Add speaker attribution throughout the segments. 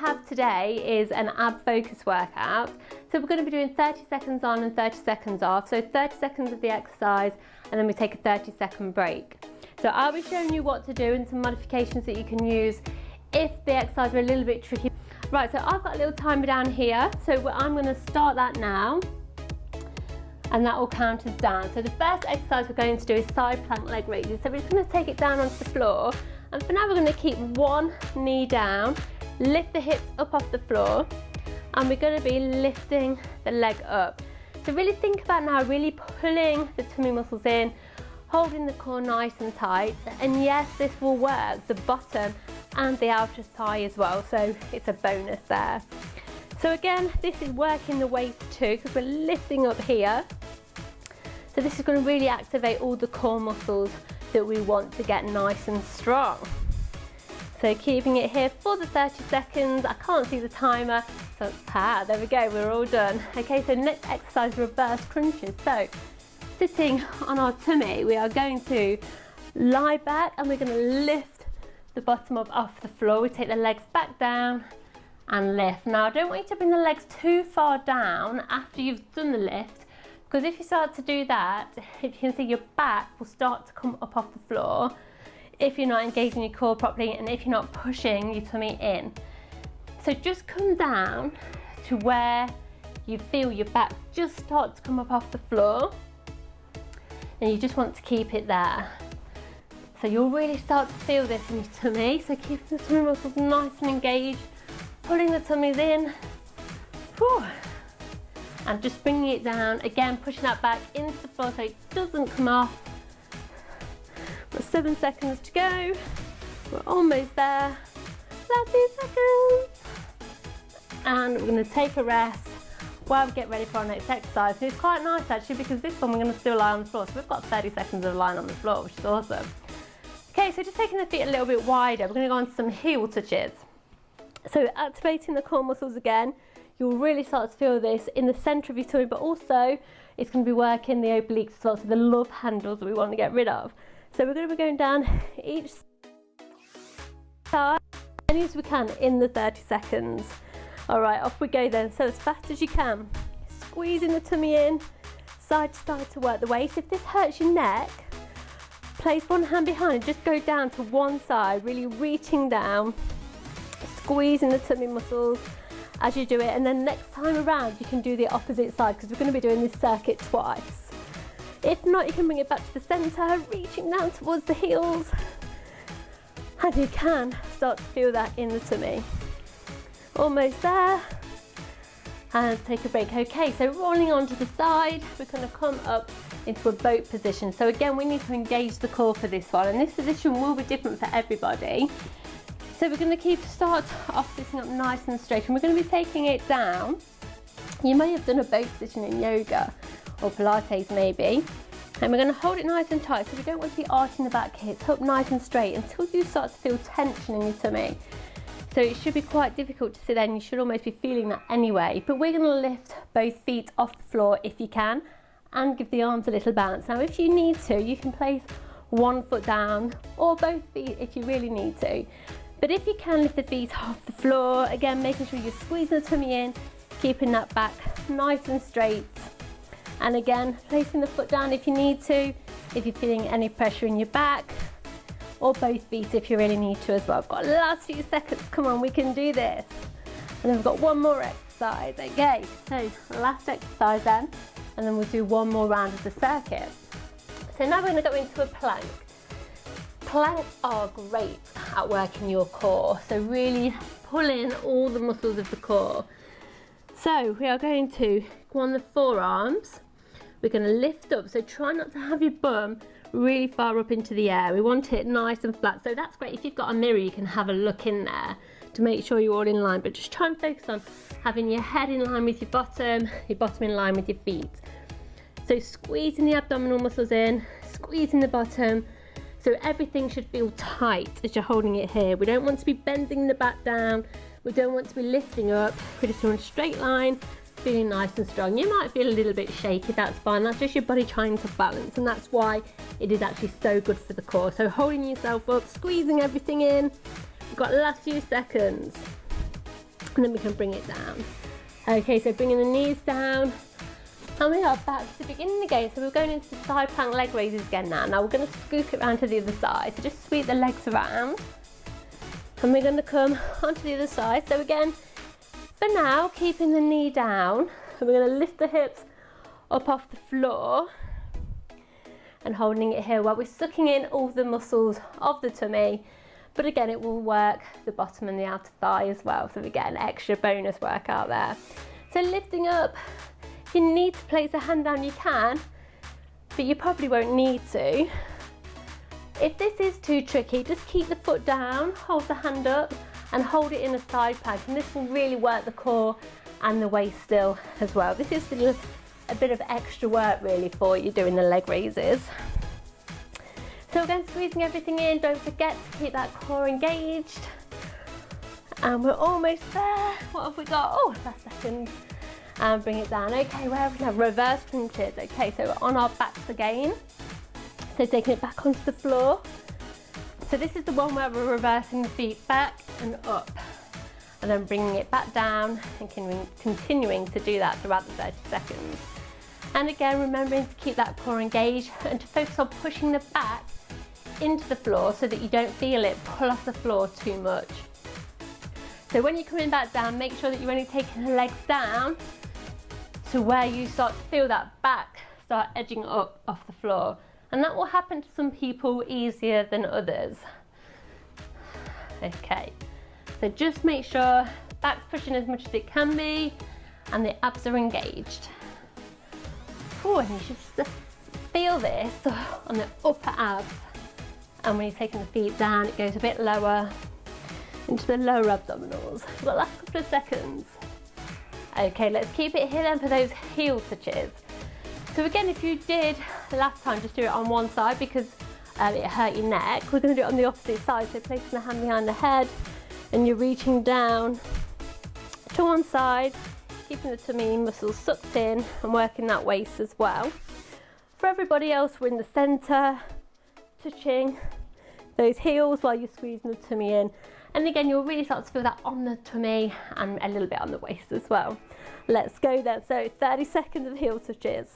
Speaker 1: have today is an ab focus workout. So we're going to be doing 30 seconds on and 30 seconds off. So 30 seconds of the exercise and then we take a 30-second break. So I'll be showing you what to do and some modifications that you can use if the exercise are a little bit tricky. Right, so I've got a little timer down here. So I'm going to start that now. And that will count us down. So the first exercise we're going to do is side plank leg raises. So we're just going to take it down onto the floor. And for now we're going to keep one knee down, lift the hips up off the floor, and we're going to be lifting the leg up. So really think about now really pulling the tummy muscles in, holding the core nice and tight. And yes, this will work the bottom and the outer thigh as well. So it's a bonus there. So again, this is working the waist too because we're lifting up here. So this is going to really activate all the core muscles that we want to get nice and strong. So keeping it here for the 30 seconds. I can't see the timer, so there we go, we're all done. Okay, so next exercise, reverse crunches. So sitting on our tummy, we are going to lie back and we're going to lift the bottom up off the floor. We take the legs back down and lift. Now I don't want you to bring the legs too far down after you've done the lift, because if you start to do that, if you can see, your back will start to come up off the floor if you're not engaging your core properly and if you're not pushing your tummy in. So just come down to where you feel your back just start to come up off the floor, and you just want to keep it there. So you'll really start to feel this in your tummy. So keep the tummy muscles nice and engaged, pulling the tummies in. Whew. And just bringing it down, again pushing that back into the floor so it doesn't come off. We've got 7 seconds to go. We're almost there. Last 2 seconds. And we're going to take a rest while we get ready for our next exercise. And it's quite nice actually, because this one we're going to still lie on the floor. So we've got 30 seconds of lying on the floor, which is awesome. Okay, so just taking the feet a little bit wider, we're going to go on to some heel touches. So activating the core muscles again. You'll really start to feel this in the centre of your tummy, but also it's going to be working the obliques as well, so the love handles that we want to get rid of. So we're going to be going down each side as many as we can in the 30 seconds. All right, off we go then. So as fast as you can, squeezing the tummy in, side to side to work the waist. If this hurts your neck, place one hand behind and just go down to one side, really reaching down, squeezing the tummy muscles as you do it, and then next time around you can do the opposite side because we're going to be doing this circuit twice. If not, you can bring it back to the centre, reaching down towards the heels, and you can start to feel that in the tummy. Almost there, and take a break. Okay, so rolling onto the side, we're going to come up into a boat position. So again, we need to engage the core for this one, and this position will be different for everybody. So we're going to start off sitting up nice and straight, and we're going to be taking it down. You may have done a boat position in yoga or Pilates maybe, and we're going to hold it nice and tight. So we don't want to be arching the back here. It's up nice and straight until you start to feel tension in your tummy. So it should be quite difficult to sit there, and you should almost be feeling that anyway. But we're going to lift both feet off the floor if you can, and give the arms a little bounce. Now if you need to, you can place one foot down or both feet if you really need to. But if you can, lift the feet off the floor, again making sure you're squeezing the tummy in, keeping that back nice and straight. And again, placing the foot down if you need to, if you're feeling any pressure in your back, or both feet if you really need to as well. I've got the last few seconds, come on, we can do this. And then we've got one more exercise. Okay, so last exercise then, and then we'll do one more round of the circuit. So now we're going to go into a plank. Planks are great at working your core, so really pull in all the muscles of the core. So we are going to go on the forearms. We're going to lift up, so try not to have your bum really far up into the air. We want it nice and flat, so that's great. If you've got a mirror, you can have a look in there to make sure you're all in line, but just try and focus on having your head in line with your bottom in line with your feet. So squeezing the abdominal muscles in, squeezing the bottom, so everything should feel tight as you're holding it here. We don't want to be bending the back down, we don't want to be lifting up, we just want a straight line, feeling nice and strong. You might feel a little bit shaky, that's fine, that's just your body trying to balance, and that's why it is actually so good for the core. So holding yourself up, squeezing everything in. We've got the last few seconds. and then we can bring it down. Okay, so bringing the knees down, and we are back to the beginning again. So we're going into the side plank leg raises again now. Now we're going to scoop it around to the other side. So just sweep the legs around, and we're going to come onto the other side. So again, for now, keeping the knee down, and we're going to lift the hips up off the floor and holding it here while we're sucking in all the muscles of the tummy. But again, it will work the bottom and the outer thigh as well. So we get an extra bonus workout there. So lifting up, if you need to place a hand down, you can, but you probably won't need to. If this is too tricky, just keep the foot down, hold the hand up, and hold it in a side plank. And this will really work the core and the waist still as well. This is just a bit of extra work really for you doing the leg raises. So again, squeezing everything in, don't forget to keep that core engaged. And we're almost there. What have we got? Oh, last second. And bring it down. Okay, where have we now? Reverse crunches. Okay, so we're on our backs again. So taking it back onto the floor. So this is the one where we're reversing the feet back and up, and then bringing it back down and continuing to do that throughout the 30 seconds. And again, remembering to keep that core engaged and to focus on pushing the back into the floor so that you don't feel it pull off the floor too much. So when you're coming back down, make sure that you're only taking the legs down to where you start to feel that back start edging up off the floor. And that will happen to some people easier than others. Okay, so just make sure back's pushing as much as it can be and the abs are engaged. Oh, and you should just feel this on the upper abs. And when you're taking the feet down, it goes a bit lower into the lower abdominals. We've got the last couple of seconds. Okay, let's keep it here then for those heel touches. So again, if you did last time, just do it on one side because it hurt your neck. We're going to do it on the opposite side. So placing the hand behind the head and you're reaching down to one side, keeping the tummy muscles sucked in and working that waist as well. For everybody else, we're in the center, touching those heels while you're squeezing the tummy in. And again, you'll really start to feel that on the tummy and a little bit on the waist as well. Let's go then. So 30 seconds of heel touches.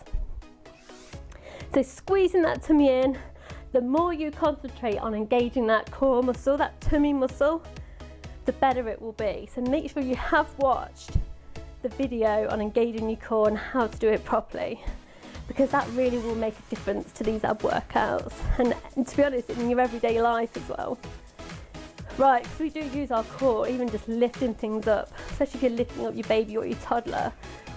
Speaker 1: So squeezing that tummy in, the more you concentrate on engaging that core muscle, that tummy muscle, the better it will be. So make sure you have watched the video on engaging your core and how to do it properly, because that really will make a difference to these ab workouts and to be honest, in your everyday life as well. Right, so we do use our core, even just lifting things up, especially if you're lifting up your baby or your toddler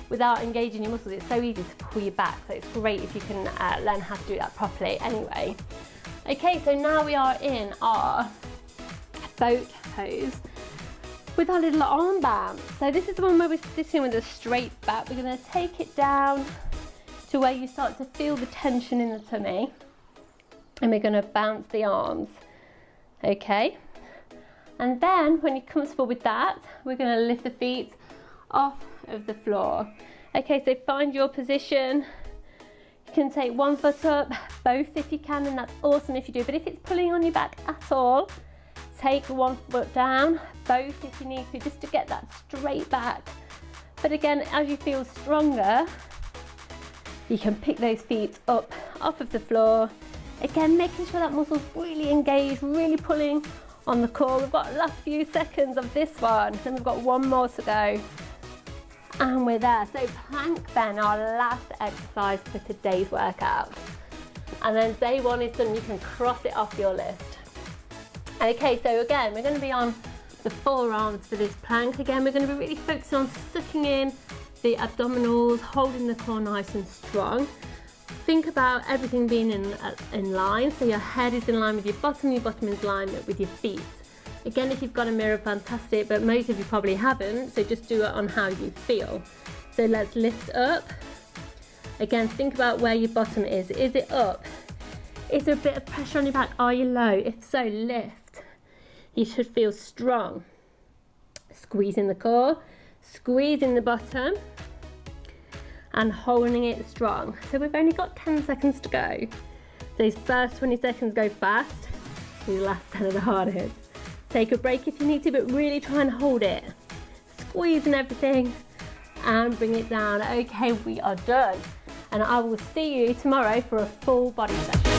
Speaker 1: without engaging your muscles. It's so easy to pull you back, so it's great if you can learn how to do that properly anyway. Okay, so now we are in our boat pose with our little arm bounce. So this is the one where we're sitting with a straight back. We're going to take it down to where you start to feel the tension in the tummy, and we're going to bounce the arms. Okay, and then when you're comfortable with that, we're going to lift the feet off of the floor. Okay, so find your position. You can take one foot up, both if you can, and that's awesome if you do. But if it's pulling on your back at all, take one foot down, both if you need to, just to get that straight back. But again, as you feel stronger, you can pick those feet up off of the floor. Again, making sure that muscle's really engaged, really pulling on the core. We've got the last few seconds of this one, then we've got one more to go. And we're there. So plank then, our last exercise for today's workout. And then day one is done, you can cross it off your list. Okay, so again, we're going to be on the forearms for this plank. Again, we're going to be really focusing on sucking in the abdominals, holding the core nice and strong. Think about everything being in line, so your head is in line with your bottom is in line with your feet. Again, if you've got a mirror, fantastic, but most of you probably haven't, so just do it on how you feel. So let's lift up. Again, think about where your bottom is. Is it up? Is there a bit of pressure on your back? Are you low? If so, lift. You should feel strong. Squeezing the core, squeezing the bottom, and holding it strong. So we've only got 10 seconds to go. Those first 20 seconds go fast, these last 10 are the hardest. Take a break if you need to, but really try and hold it. squeezing everything and bring it down. Okay, we are done. And I will see you tomorrow for a full body session.